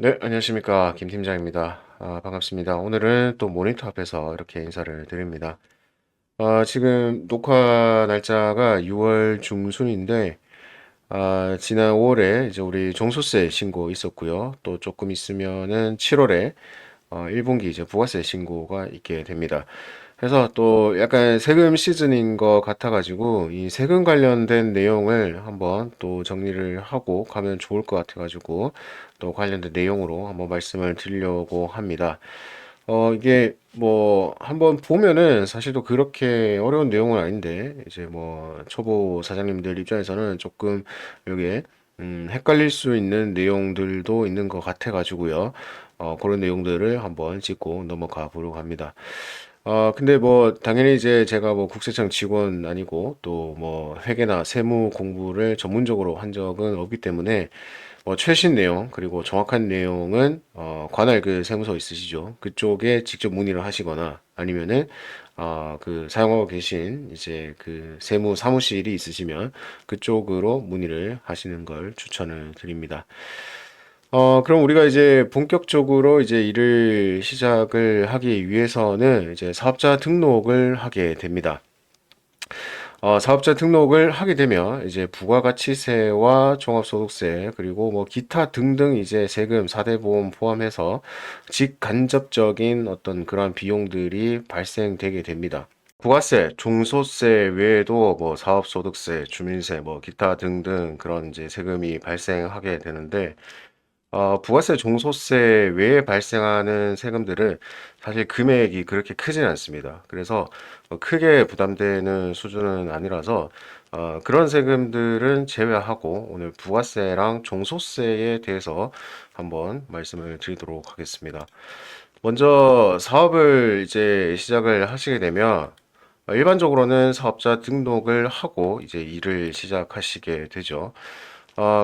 네, 안녕하십니까. 김 팀장입니다. 반갑습니다. 오늘은 또 모니터 앞에서 이렇게 인사를 드립니다. 지금 녹화 날짜가 6월 중순인데, 지난 5월에 이제 우리 종소세 신고 있었고요. 또 조금 있으면은 7월에 1분기 이제 부가세 신고가 있게 됩니다. 그래서 또 약간 세금 시즌인 것 같아가지고 이 세금 관련된 내용을 한번 또 정리를 하고 가면 좋을 것 같아가지고 또 관련된 내용으로 한번 말씀을 드리려고 합니다. 이게 뭐 한번 보면은 사실 또 그렇게 어려운 내용은 아닌데 이제 뭐 초보 사장님들 입장에서는 조금 이게 헷갈릴 수 있는 내용들도 있는 것 같아가지고요. 그런 내용들을 한번 짚고 넘어가 보려고 합니다. 근데 뭐 당연히 이제 제가 뭐 국세청 직원 아니고 또 뭐 회계나 세무 공부를 전문적으로 한 적은 없기 때문에 뭐 최신 내용 그리고 정확한 내용은 관할 그 세무서 있으시죠? 그쪽에 직접 문의를 하시거나 아니면은 그 사용하고 계신 이제 그 세무 사무실이 있으시면 그쪽으로 문의를 하시는 걸 추천을 드립니다. 그럼 우리가 이제 본격적으로 이제 일을 시작을 하기 위해서는 이제 사업자 등록을 하게 됩니다. 사업자 등록을 하게 되면 이제 부가가치세와 종합소득세 그리고 뭐 기타 등등 이제 세금 4대 보험 포함해서 직간접적인 어떤 그러한 비용들이 발생되게 됩니다. 부가세, 종소세 외에도 뭐 사업소득세, 주민세, 뭐 기타 등등 그런 이제 세금이 발생하게 되는데 부가세, 종소세 외에 발생하는 세금들은 사실 금액이 그렇게 크진 않습니다. 그래서 크게 부담되는 수준은 아니라서 그런 세금들은 제외하고 오늘 부가세랑 종소세에 대해서 한번 말씀을 드리도록 하겠습니다. 먼저 사업을 이제 시작을 하시게 되면 일반적으로는 사업자 등록을 하고 이제 일을 시작하시게 되죠.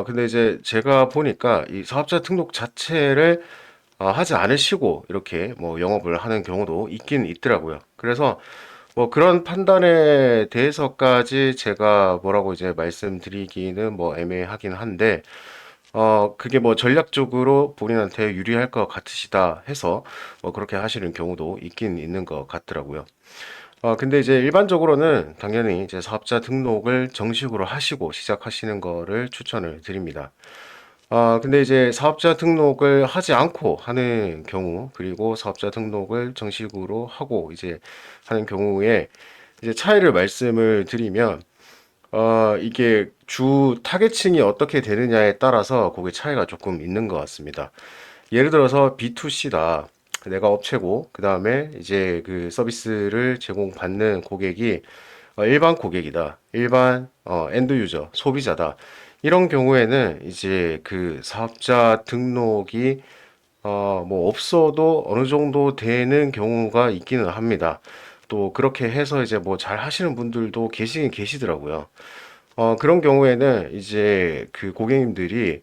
근데 이제 제가 보니까 이 사업자 등록 자체를 하지 않으시고 이렇게 뭐 영업을 하는 경우도 있긴 있더라고요. 그래서 뭐 그런 판단에 대해서까지 제가 뭐라고 이제 말씀드리기는 뭐 애매하긴 한데, 그게 뭐 전략적으로 본인한테 유리할 것 같으시다 해서 뭐 그렇게 하시는 경우도 있긴 있는 것 같더라고요. 근데 이제 일반적으로는 당연히 이제 사업자 등록을 정식으로 하시고 시작하시는 거를 추천을 드립니다. 근데 이제 사업자 등록을 하지 않고 하는 경우, 그리고 사업자 등록을 정식으로 하고 이제 하는 경우에 이제 차이를 말씀을 드리면, 이게 주 타겟층이 어떻게 되느냐에 따라서 그게 차이가 조금 있는 것 같습니다. 예를 들어서 B2C다. 내가 업체고, 그 다음에 이제 그 서비스를 제공받는 고객이 일반 고객이다. 일반 엔드 유저, 소비자다. 이런 경우에는 이제 그 사업자 등록이 뭐 없어도 어느 정도 되는 경우가 있기는 합니다. 또 그렇게 해서 이제 뭐 잘 하시는 분들도 계시긴 계시더라고요. 그런 경우에는 이제 그 고객님들이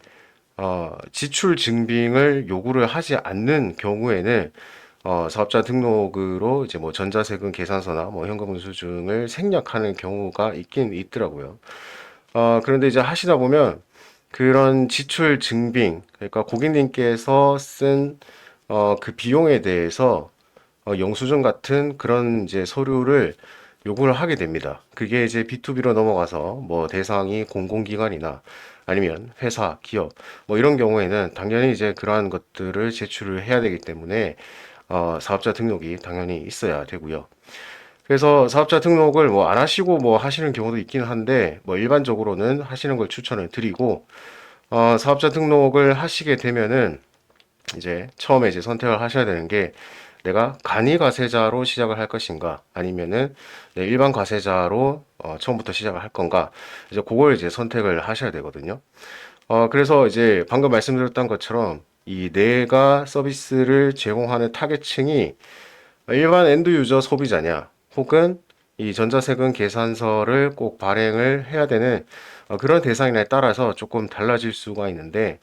지출 증빙을 요구를 하지 않는 경우에는 사업자 등록으로 이제 뭐 전자세금 계산서나 뭐 현금영수증을 생략하는 경우가 있긴 있더라고요. 그런데 이제 하시다 보면 그런 지출 증빙, 그러니까 고객님께서 쓴 그 비용에 대해서 영수증 같은 그런 이제 서류를 요구를 하게 됩니다. 그게 이제 B2B로 넘어가서 뭐 대상이 공공기관이나 아니면 회사, 기업 뭐 이런 경우에는 당연히 이제 그러한 것들을 제출을 해야 되기 때문에 사업자 등록이 당연히 있어야 되고요. 그래서 사업자 등록을 뭐 안 하시고 뭐 하시는 경우도 있긴 한데 뭐 일반적으로는 하시는 걸 추천을 드리고 사업자 등록을 하시게 되면은 이제 처음에 이제 선택을 하셔야 되는 게 내가 간이 과세자로 시작을 할 것인가 아니면은 내 일반 과세자로 처음부터 시작을 할 건가 이제 그걸 이제 선택을 하셔야 되거든요. 그래서 이제 방금 말씀드렸던 것처럼 이 내가 서비스를 제공하는 타겟층이 일반 엔드 유저 소비자냐 혹은 이 전자세금 계산서를 꼭 발행을 해야 되는 그런 대상이냐에 따라서 조금 달라질 수가 있는데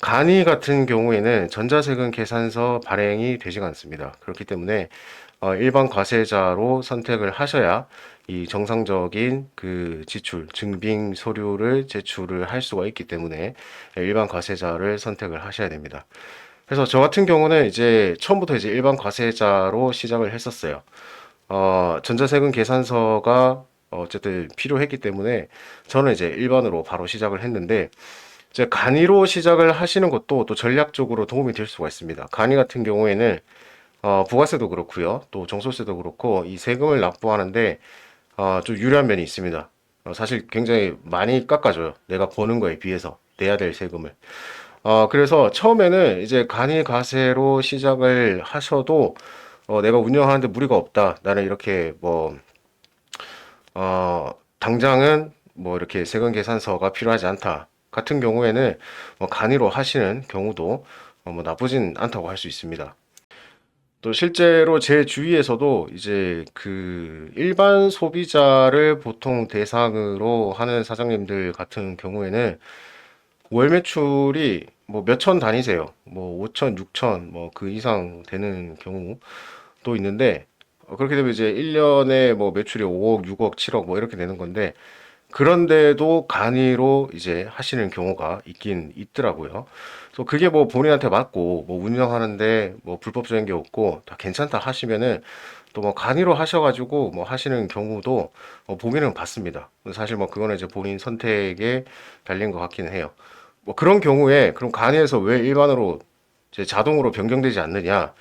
간이 같은 경우에는 전자세금 계산서 발행이 되지가 않습니다. 그렇기 때문에 일반 과세자로 선택을 하셔야 이 정상적인 그 지출, 증빙 서류를 제출을 할 수가 있기 때문에 일반 과세자를 선택을 하셔야 됩니다. 그래서 저 같은 경우는 이제 처음부터 이제 일반 과세자로 시작을 했었어요. 전자세금 계산서가 어쨌든 필요했기 때문에 저는 이제 일반으로 바로 시작을 했는데, 이제 간이로 시작을 하시는 것도 또 전략적으로 도움이 될 수가 있습니다. 간이 같은 경우에는 부가세도 그렇고요, 또 종소세도 그렇고 이 세금을 납부하는데 좀 유리한 면이 있습니다. 사실 굉장히 많이 깎아줘요. 내가 버는 거에 비해서 내야 될 세금을. 그래서 처음에는 이제 간이 가세로 시작을 하셔도 내가 운영하는데 무리가 없다. 나는 이렇게 뭐 당장은 뭐 이렇게 세금 계산서가 필요하지 않다 같은 경우에는 뭐 간이로 하시는 경우도 뭐 나쁘진 않다고 할 수 있습니다. 또 실제로 제 주위에서도 이제 그 일반 소비자를 보통 대상으로 하는 사장님들 같은 경우에는 월 매출이 뭐 몇천 단위세요. 뭐 5천, 6천, 뭐 그 이상 되는 경우도 있는데, 그렇게 되면 이제 1년에 뭐 매출이 5억, 6억, 7억 뭐 이렇게 되는 건데, 그런데도 간이로 이제 하시는 경우가 있긴 있더라고요. 그래서 그게 뭐 본인한테 맞고 뭐 운영하는데 뭐 불법적인 게 없고 다 괜찮다 하시면은 또 뭐 간이로 하셔가지고 뭐 하시는 경우도 보기는 봤습니다. 사실 뭐 그거는 이제 본인 선택에 달린 것 같기는 해요. 뭐 그런 경우에 그럼 간이에서 왜 일반으로 이제 자동으로 변경되지 않느냐?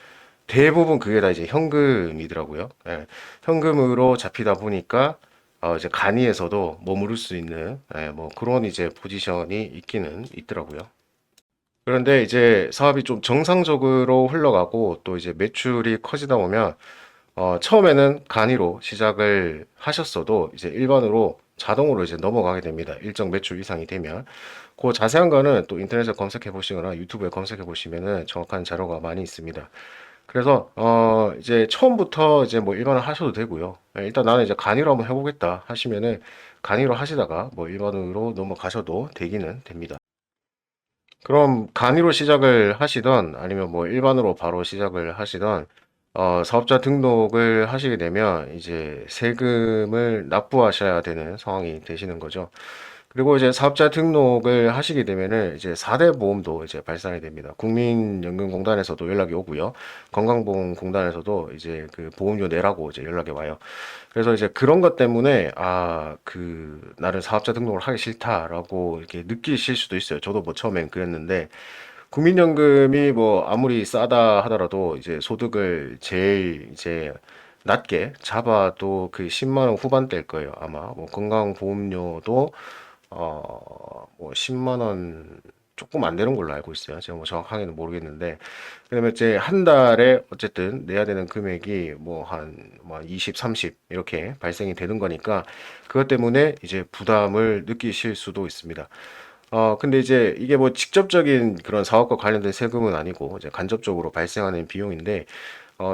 대부분 그게 다 이제 현금이더라고요. 예, 현금으로 잡히다 보니까 이제 간이에서도 머무를 수 있는 뭐 그런 이제 포지션이 있기는 있더라고요. 그런데 이제 사업이 좀 정상적으로 흘러가고 또 이제 매출이 커지다 보면 처음에는 간이로 시작을 하셨어도 이제 일반으로 자동으로 이제 넘어가게 됩니다. 일정 매출 이상이 되면. 그 자세한 거는 또 인터넷에 검색해 보시거나 유튜브에 검색해 보시면은 정확한 자료가 많이 있습니다. 그래서 이제 처음부터 이제 뭐 일반을 하셔도 되고요. 일단 나는 이제 간이로 한번 해보겠다 하시면은 간이로 하시다가 뭐 일반으로 넘어가셔도 되기는 됩니다. 그럼 간이로 시작을 하시던 아니면 뭐 일반으로 바로 시작을 하시던 사업자 등록을 하시게 되면 이제 세금을 납부하셔야 되는 상황이 되시는 거죠. 그리고 이제 사업자 등록을 하시게 되면은 이제 4대 보험도 이제 발산이 됩니다. 국민연금공단에서도 연락이 오고요. 건강보험공단에서도 이제 그 보험료 내라고 이제 연락이 와요. 그래서 이제 그런 것 때문에 나는 사업자 등록을 하기 싫다라고 이렇게 느끼실 수도 있어요. 저도 뭐 처음엔 그랬는데 국민연금이 뭐 아무리 싸다 하더라도 이제 소득을 제일 이제 낮게 잡아도 그 10만 원 후반대일 거예요. 아마 뭐 건강보험료도 뭐 10만 원 조금 안 되는 걸로 알고 있어요. 제가 뭐 정확하게는 모르겠는데, 그다음에 이제 한 달에 어쨌든 내야 되는 금액이 뭐 뭐 20, 30 이렇게 발생이 되는 거니까 그것 때문에 이제 부담을 느끼실 수도 있습니다. 근데 이제 이게 뭐 직접적인 그런 사업과 관련된 세금은 아니고 이제 간접적으로 발생하는 비용인데,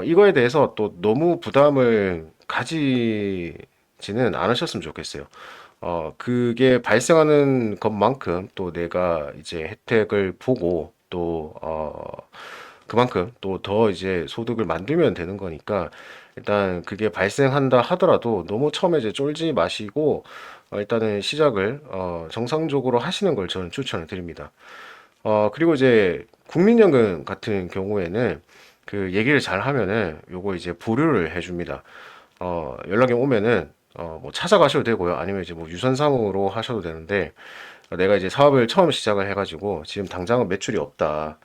이거에 대해서 또 너무 부담을 가지지는 않으셨으면 좋겠어요. 그게 발생하는 것만큼 또 내가 이제 혜택을 보고 또, 그만큼 또 더 이제 소득을 만들면 되는 거니까 일단 그게 발생한다 하더라도 너무 처음에 이제 쫄지 마시고 일단은 시작을 정상적으로 하시는 걸 저는 추천을 드립니다. 그리고 이제 국민연금 같은 경우에는 그 얘기를 잘 하면은 요거 이제 보류를 해줍니다. 연락이 오면은 뭐 찾아가셔도 되고요. 아니면 이제 뭐 유선상으로 하셔도 되는데, 내가 이제 사업을 처음 시작을 해가지고 지금 당장은 매출이 없다.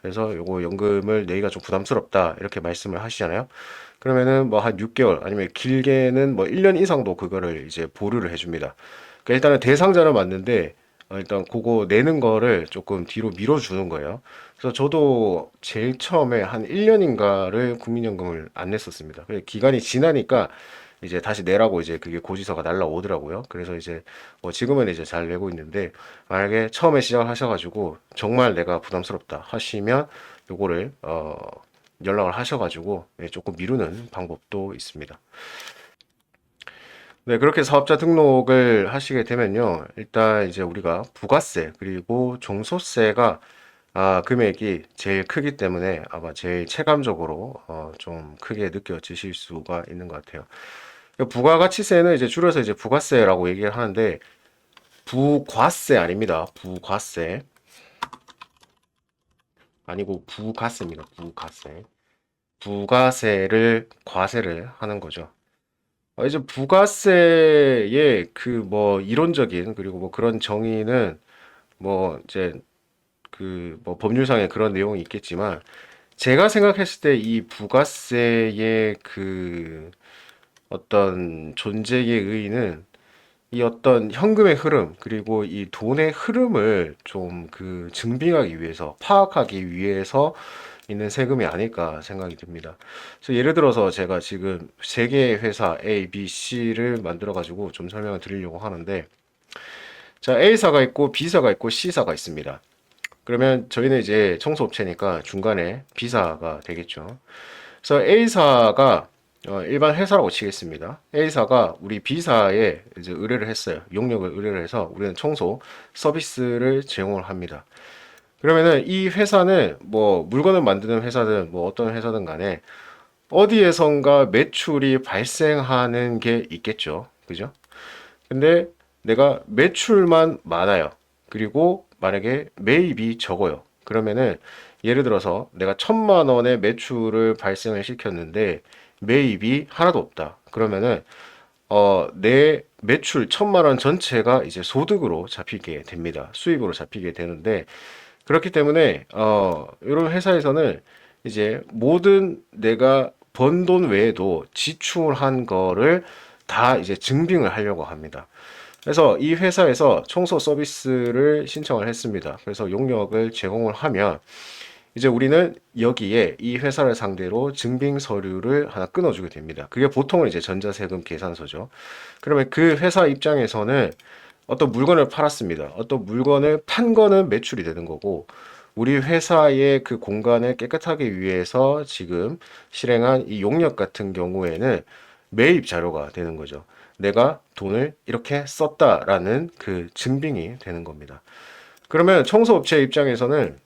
그래서 요거 연금을 내기가 좀 부담스럽다. 이렇게 말씀을 하시잖아요. 그러면은 뭐 한 6개월 아니면 길게는 뭐 1년 이상도 그거를 이제 보류를 해줍니다. 그러니까 일단은 대상자는 맞는데 일단 그거 내는 거를 조금 뒤로 밀어주는 거예요. 그래서 저도 제일 처음에 한 1년인가를 국민연금을 안 냈었습니다. 기간이 지나니까 이제 다시 내라고 이제 그게 고지서가 날라오더라고요. 그래서 이제 뭐 지금은 이제 잘 내고 있는데, 만약에 처음에 시작하셔가지고 정말 내가 부담스럽다 하시면 요거를 연락을 하셔가지고 조금 미루는 방법도 있습니다. 네, 그렇게 사업자 등록을 하시게 되면요. 일단 이제 우리가 부가세 그리고 종소세가 금액이 제일 크기 때문에 아마 제일 체감적으로 좀 크게 느껴지실 수가 있는 것 같아요. 부가가치세는 이제 줄여서 이제 부가세라고 얘기를 하는데 부과세 아닙니다. 부과세 아니고 부가세입니다. 부가세. 부가세를 과세를 하는 거죠. 이제 부가세의 그 뭐 이론적인 그리고 뭐 그런 정의는 뭐 이제 그 뭐 법률상의 그런 내용이 있겠지만 제가 생각했을 때 이 부가세의 그 어떤 존재의 의의는 이 어떤 현금의 흐름 그리고 이 돈의 흐름을 좀 그 증빙하기 위해서 파악하기 위해서 있는 세금이 아닐까 생각이 듭니다. 그래서 예를 들어서 제가 지금 세 개의 회사 A, B, C를 만들어 가지고 좀 설명을 드리려고 하는데 자 A사가 있고 B사가 있고 C사가 있습니다. 그러면 저희는 이제 청소업체니까 중간에 B사가 되겠죠. 그래서 A사가 일반 회사라고 치겠습니다. A사가 우리 B사에 이제 의뢰를 했어요. 용역을 의뢰를 해서 우리는 청소 서비스를 제공을 합니다. 그러면은 이 회사는 뭐 물건을 만드는 회사든 뭐 어떤 회사든 간에 어디에선가 매출이 발생하는 게 있겠죠. 그죠? 근데 내가 매출만 많아요. 그리고 만약에 매입이 적어요. 그러면은 예를 들어서 내가 1,000만 원의 매출을 발생을 시켰는데 매입이 하나도 없다. 그러면은 내 매출 1,000만 원 전체가 이제 소득으로 잡히게 됩니다. 수입으로 잡히게 되는데 그렇기 때문에 이런 회사에서는 이제 모든 내가 번 돈 외에도 지출한 거를 다 이제 증빙을 하려고 합니다. 그래서 이 회사에서 청소 서비스를 신청을 했습니다. 그래서 용역을 제공을 하면 이제 우리는 여기에 이 회사를 상대로 증빙 서류를 하나 끊어주게 됩니다. 그게 보통은 이제 전자세금 계산서죠. 그러면 그 회사 입장에서는 어떤 물건을 팔았습니다. 어떤 물건을 판 거는 매출이 되는 거고, 우리 회사의 그 공간을 깨끗하게 위해서 지금 실행한 이 용역 같은 경우에는 매입 자료가 되는 거죠. 내가 돈을 이렇게 썼다라는 그 증빙이 되는 겁니다. 그러면 청소업체 입장에서는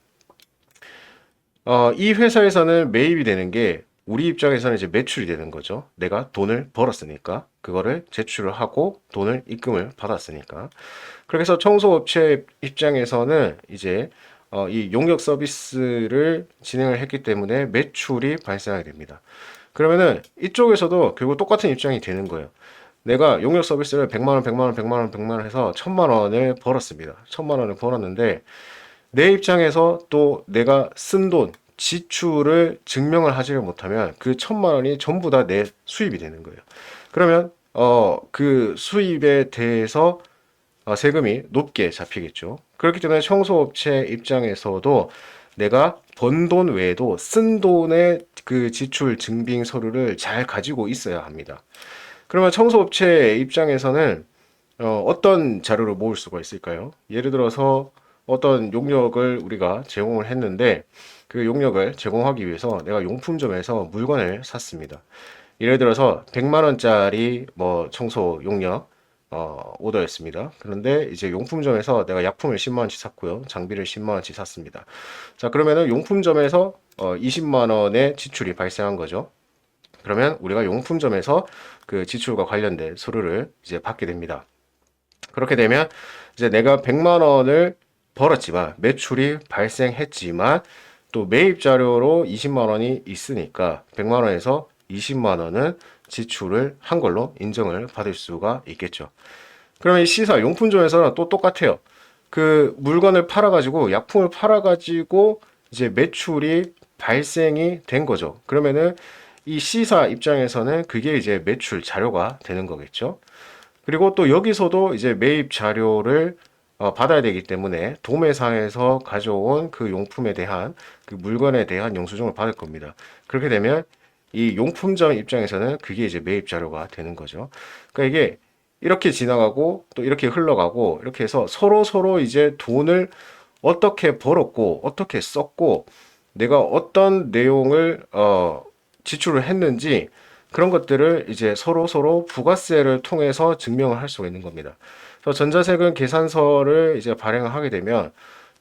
이 회사에서는 매입이 되는 게 우리 입장에서는 이제 매출이 되는 거죠. 내가 돈을 벌었으니까 그거를 제출을 하고 돈을 입금을 받았으니까. 그래서 청소업체 입장에서는 이제 이 용역 서비스를 진행을 했기 때문에 매출이 발생하게 됩니다. 그러면은 이쪽에서도 결국 똑같은 입장이 되는 거예요. 내가 용역 서비스를 100만 원, 100만 원, 100만 원, 100만 원 해서 1,000만 원을 벌었습니다. 1,000만 원을 벌었는데 내 입장에서 또 내가 쓴 돈, 지출을 증명을 하지를 못하면 그 1,000만 원이 전부 다 내 수입이 되는 거예요. 그러면 그 수입에 대해서 세금이 높게 잡히겠죠. 그렇기 때문에 청소업체 입장에서도 내가 번 돈 외에도 쓴 돈의 그 지출 증빙 서류를 잘 가지고 있어야 합니다. 그러면 청소업체 입장에서는 어떤 자료를 모을 수가 있을까요? 예를 들어서 어떤 용역을 우리가 제공을 했는데 그 용역을 제공하기 위해서 내가 용품점에서 물건을 샀습니다. 예를 들어서 100만 원짜리 뭐 청소 용역 오더였습니다. 그런데 이제 용품점에서 내가 약품을 10만 원치 샀고요. 장비를 10만 원치 샀습니다. 자, 그러면은 용품점에서 20만 원의 지출이 발생한 거죠. 그러면 우리가 용품점에서 그 지출과 관련된 서류를 이제 받게 됩니다. 그렇게 되면 이제 내가 100만 원을 벌었지만 매출이 발생했지만 또 매입 자료로 20만 원이 있으니까 100만 원에서 20만 원은 지출을 한 걸로 인정을 받을 수가 있겠죠. 그러면 이 C사 용품점에서는 또 똑같아요. 그 물건을 팔아가지고 약품을 팔아가지고 이제 매출이 발생이 된 거죠. 그러면은 이 C사 입장에서는 그게 이제 매출 자료가 되는 거겠죠. 그리고 또 여기서도 이제 매입 자료를 받아야 되기 때문에 도매상에서 가져온 그 용품에 대한 그 물건에 대한 영수증을 받을 겁니다. 그렇게 되면 이 용품점 입장에서는 그게 이제 매입 자료가 되는 거죠. 그러니까 이게 이렇게 지나가고 또 이렇게 흘러가고 이렇게 해서 서로 이제 돈을 어떻게 벌었고 어떻게 썼고 내가 어떤 내용을 지출을 했는지 그런 것들을 이제 서로 부가세를 통해서 증명을 할 수가 있는 겁니다. 그래서 전자세금 계산서를 이제 발행을 하게 되면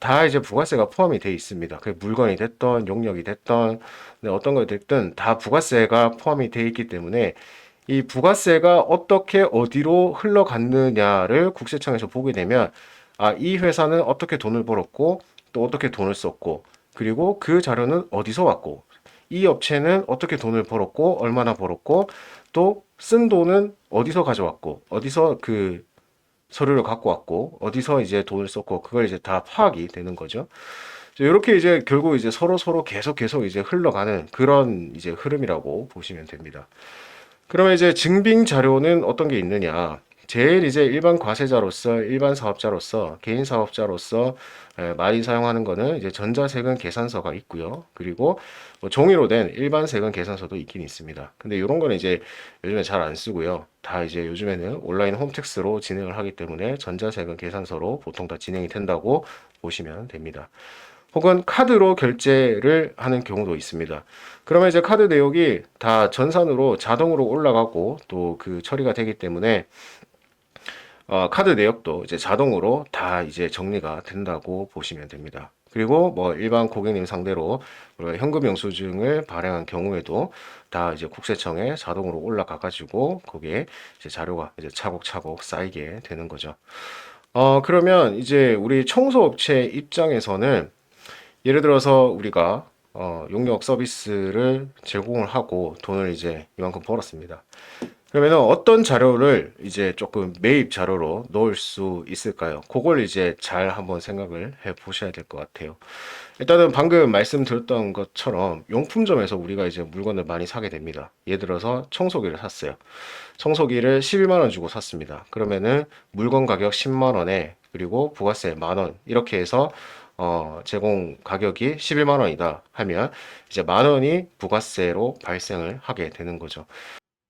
다 이제 부가세가 포함이 돼 있습니다. 그 물건이 됐던 용역이 됐던 네, 어떤 거 됐든 다 부가세가 포함이 돼 있기 때문에 이 부가세가 어떻게 어디로 흘러갔느냐를 국세청에서 보게 되면 아, 이 회사는 어떻게 돈을 벌었고 또 어떻게 돈을 썼고 그리고 그 자료는 어디서 왔고 이 업체는 어떻게 돈을 벌었고 얼마나 벌었고 또 쓴 돈은 어디서 가져왔고 어디서 그 서류를 갖고 왔고 어디서 이제 돈을 썼고 그걸 이제 다 파악이 되는 거죠. 이렇게 이제 결국 이제 서로 계속 이제 흘러가는 그런 이제 흐름이라고 보시면 됩니다. 그러면 이제 증빙 자료는 어떤 게 있느냐? 제일 이제 일반 과세자로서, 일반 사업자로서, 개인 사업자로서 많이 사용하는 거는 이제 전자세금 계산서가 있고요. 그리고 뭐 종이로 된 일반 세금 계산서도 있긴 있습니다. 근데 이런 거는 이제 요즘에 잘 안 쓰고요. 다 이제 요즘에는 온라인 홈택스로 진행을 하기 때문에 전자세금 계산서로 보통 다 진행이 된다고 보시면 됩니다. 혹은 카드로 결제를 하는 경우도 있습니다. 그러면 이제 카드 내역이 다 전산으로 자동으로 올라가고 또 그 처리가 되기 때문에 카드 내역도 이제 자동으로 다 이제 정리가 된다고 보시면 됩니다. 그리고 뭐 일반 고객님 상대로 우리가 현금 영수증을 발행한 경우에도 다 이제 국세청에 자동으로 올라가 가지고 거기에 이제 자료가 이제 차곡차곡 쌓이게 되는 거죠. 그러면 이제 우리 청소업체 입장에서는 예를 들어서 우리가 용역 서비스를 제공을 하고 돈을 이제 이만큼 벌었습니다. 그러면은 어떤 자료를 이제 조금 매입 자료로 넣을 수 있을까요? 그걸 이제 잘 한번 생각을 해 보셔야 될 것 같아요. 일단은 방금 말씀드렸던 것처럼 용품점에서 우리가 이제 물건을 많이 사게 됩니다. 예를 들어서 청소기를 샀어요. 청소기를 11만 원 주고 샀습니다. 그러면은 물건 가격 10만 원에 그리고 부가세 만 원 이렇게 해서 제공 가격이 11만 원이다 하면 이제 만 원이 부가세로 발생을 하게 되는 거죠.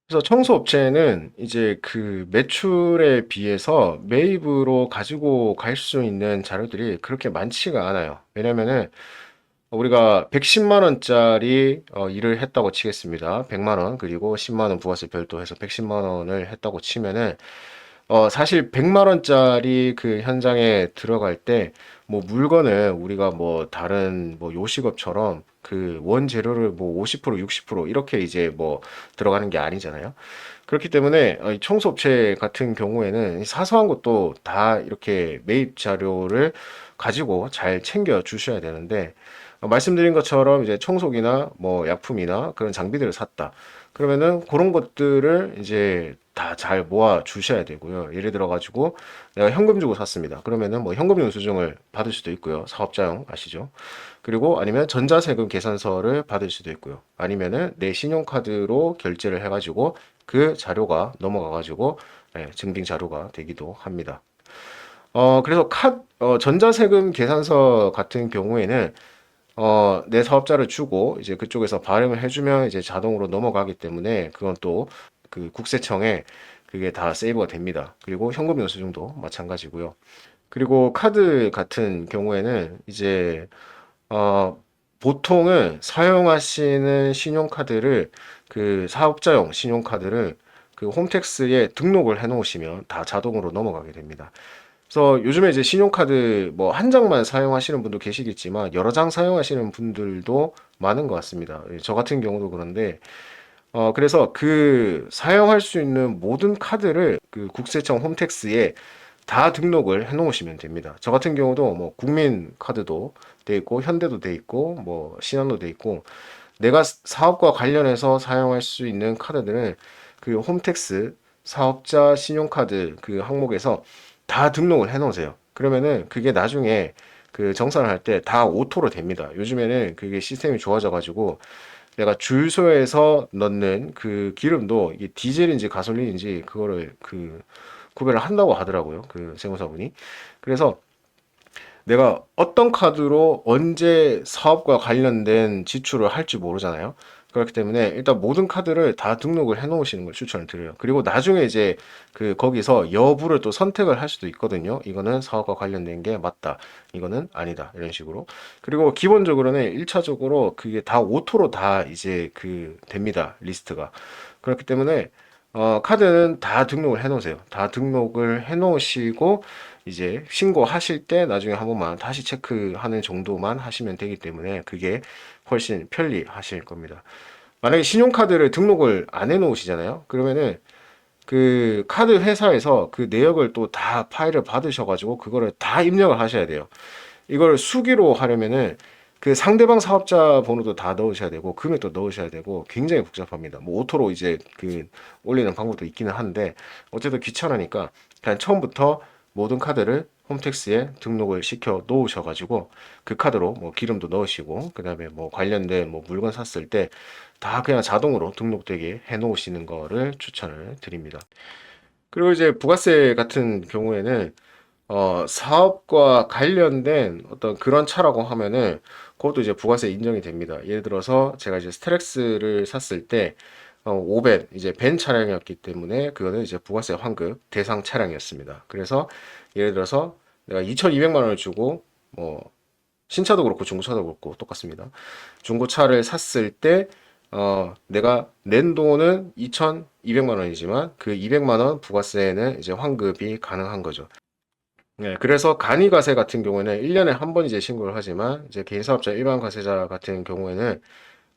그래서 청소업체는 이제 그 매출에 비해서 매입으로 가지고 갈 수 있는 자료들이 그렇게 많지가 않아요. 왜냐면은 우리가 110만 원짜리 일을 했다고 치겠습니다. 100만 원 그리고 10만 원 부가세 별도해서 110만 원을 했다고 치면은 사실 100만 원짜리 그 현장에 들어갈 때 뭐 물건을 우리가 뭐 다른 뭐 요식업처럼 그 원재료를 뭐 50% 60% 이렇게 이제 뭐 들어가는 게 아니잖아요. 그렇기 때문에 이 청소업체 같은 경우에는 사소한 것도 다 이렇게 매입 자료를 가지고 잘 챙겨 주셔야 되는데 말씀드린 것처럼 이제 청소기나 뭐 약품이나 그런 장비들을 샀다. 그러면은 그런 것들을 이제 다 잘 모아 주셔야 되고요. 예를 들어 가지고 내가 현금 주고 샀습니다. 그러면은 뭐 현금 영수증을 받을 수도 있고요. 사업자용 아시죠? 그리고 아니면 전자세금 계산서를 받을 수도 있고요. 아니면은 내 신용카드로 결제를 해가지고 그 자료가 넘어가가지고 증빙 자료가 되기도 합니다. 그래서 전자세금 계산서 같은 경우에는 내 사업자를 주고 이제 그쪽에서 발행을 해주면 이제 자동으로 넘어가기 때문에 그건 또 그 국세청에 그게 다 세이브가 됩니다. 그리고 현금 영수증도 마찬가지고요. 그리고 카드 같은 경우에는 이제 어, 보통은 사용하시는 신용카드를 그 사업자용 신용카드를 그 홈택스에 등록을 해 놓으시면 다 자동으로 넘어가게 됩니다. 그래서 요즘에 이제 신용카드 뭐 한 장만 사용하시는 분도 계시겠지만 여러 장 사용하시는 분들도 많은 것 같습니다. 저 같은 경우도 그런데 그래서 그 사용할 수 있는 모든 카드를 그 국세청 홈택스에 다 등록을 해 놓으시면 됩니다. 저 같은 경우도 뭐 국민 카드도 돼 있고 현대도 돼 있고 뭐 신한도 돼 있고 내가 사업과 관련해서 사용할 수 있는 카드들은 그 홈택스 사업자 신용카드 그 항목에서 다 등록을 해 놓으세요. 그러면은 그게 나중에 그 정산을 할 때 다 오토로 됩니다. 요즘에는 그게 시스템이 좋아져 가지고 내가 주유소에서 넣는 그 기름도 이게 디젤인지 가솔린인지 그거를 그 구별을 한다고 하더라고요. 그 세무사분이. 그래서 내가 어떤 카드로 언제 사업과 관련된 지출을 할지 모르잖아요. 그렇기 때문에 일단 모든 카드를 다 등록을 해 놓으시는 걸 추천을 드려요. 그리고 나중에 이제 그 거기서 여부를 또 선택을 할 수도 있거든요. 이거는 사업과 관련된 게 맞다. 이거는 아니다. 이런 식으로. 그리고 기본적으로는 1차적으로 그게 다 오토로 다 이제 그 됩니다. 리스트가. 그렇기 때문에 카드는 다 등록을 해 놓으세요. 다 등록을 해 놓으시고 이제 신고하실 때 나중에 한 번만 다시 체크하는 정도만 하시면 되기 때문에 그게 훨씬 편리하실 겁니다. 만약에 신용카드를 등록을 안 해놓으시잖아요. 그러면은 그 카드 회사에서 그 내역을 또 다 파일을 받으셔가지고 그거를 다 입력을 하셔야 돼요. 이걸 수기로 하려면은 그 상대방 사업자 번호도 다 넣으셔야 되고 금액도 넣으셔야 되고 굉장히 복잡합니다. 뭐 오토로 이제 그 올리는 방법도 있기는 한데 어쨌든 귀찮으니까 그냥 처음부터 모든 카드를 홈택스에 등록을 시켜 놓으셔가지고 그 카드로 뭐 기름도 넣으시고 그다음에 뭐 관련된 뭐 물건 샀을 때 다 그냥 자동으로 등록되게 해 놓으시는 거를 추천을 드립니다. 그리고 이제 부가세 같은 경우에는 사업과 관련된 어떤 그런 차라고 하면은 그것도 이제 부가세 인정이 됩니다. 예를 들어서 제가 이제 스트렉스를 샀을 때 5벤 이제 벤 차량이었기 때문에 그거는 이제 부가세 환급 대상 차량이었습니다. 그래서 예를 들어서 내가 2,200만 원을 주고 뭐 신차도 그렇고 중고차도 그렇고 똑같습니다. 중고차를 샀을 때 내가 낸 돈은 2,200만 원이지만 그 200만 원 부가세는 이제 환급이 가능한 거죠. 네, 그래서 간이가세 같은 경우에는 1년에 한 번 이제 신고를 하지만 이제 개인사업자 일반 과세자 같은 경우에는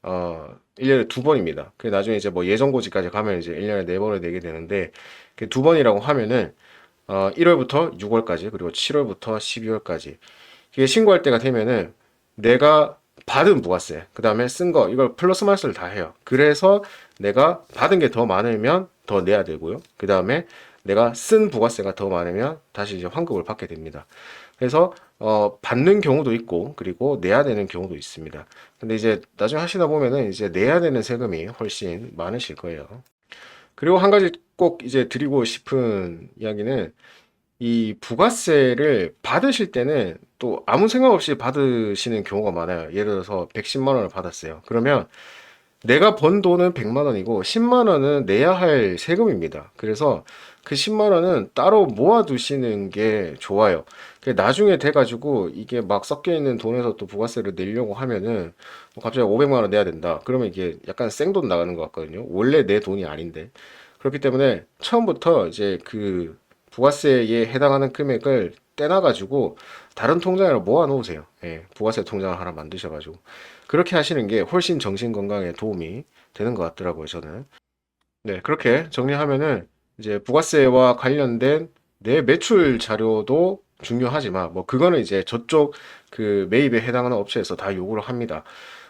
1년에 두 번입니다. 그 나중에 이제 뭐 예정고지까지 가면 이제 1년에 네 번을 내게 되는데 그 두 번이라고 하면은 1월부터 6월까지 그리고 7월부터 12월까지 이게 신고할 때가 되면은 내가 받은 부가세, 그 다음에 쓴 거, 이걸 플러스 마이너스를 다 해요. 그래서 내가 받은 게 더 많으면 더 내야 되고요. 그 다음에 내가 쓴 부가세가 더 많으면 다시 이제 환급을 받게 됩니다. 그래서 받는 경우도 있고 그리고 내야 되는 경우도 있습니다. 근데 이제 나중에 하시다 보면은 이제 내야 되는 세금이 훨씬 많으실 거예요. 그리고 한 가지 꼭 이제 드리고 싶은 이야기는 이 부가세를 받으실 때는 또 아무 생각 없이 받으시는 경우가 많아요. 예를 들어서 110만 원을 받았어요. 그러면 내가 번 돈은 100만 원이고 10만 원은 내야 할 세금입니다. 그래서 그 10만 원은 따로 모아두시는 게 좋아요. 나중에 돼가지고 이게 막 섞여 있는 돈에서 또 부가세를 내려고 하면은 뭐 갑자기 500만 원 내야 된다. 그러면 이게 약간 생돈 나가는 것 같거든요. 원래 내 돈이 아닌데. 그렇기 때문에 처음부터 이제 그 부가세에 해당하는 금액을 떼놔가지고 다른 통장에 모아 놓으세요. 예, 부가세 통장을 하나 만드셔가지고. 그렇게 하시는 게 훨씬 정신 건강에 도움이 되는 것 같더라고요, 저는. 네, 그렇게 정리하면은 이제 부가세와 관련된 내 매출 자료도 중요하지만 뭐 그거는 이제 저쪽 그 매입에 해당하는 업체에서 다 요구를 합니다.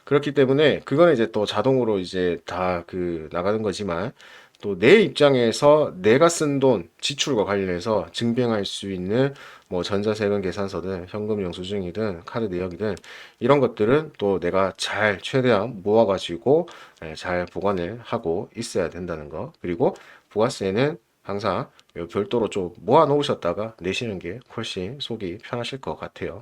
그렇기 때문에 그거는 이제 또 자동으로 이제 다 그 나가는 거지만 또 내 입장에서 내가 쓴 돈 지출과 관련해서 증빙할 수 있는 뭐 전자세금 계산서든 현금 영수증이든 카드 내역이든 이런 것들은 또 내가 잘 최대한 모아가지고 잘 보관을 하고 있어야 된다는 거. 그리고 부가세는 항상 별도로 좀 모아 놓으셨다가 내시는 게 훨씬 속이 편하실 것 같아요.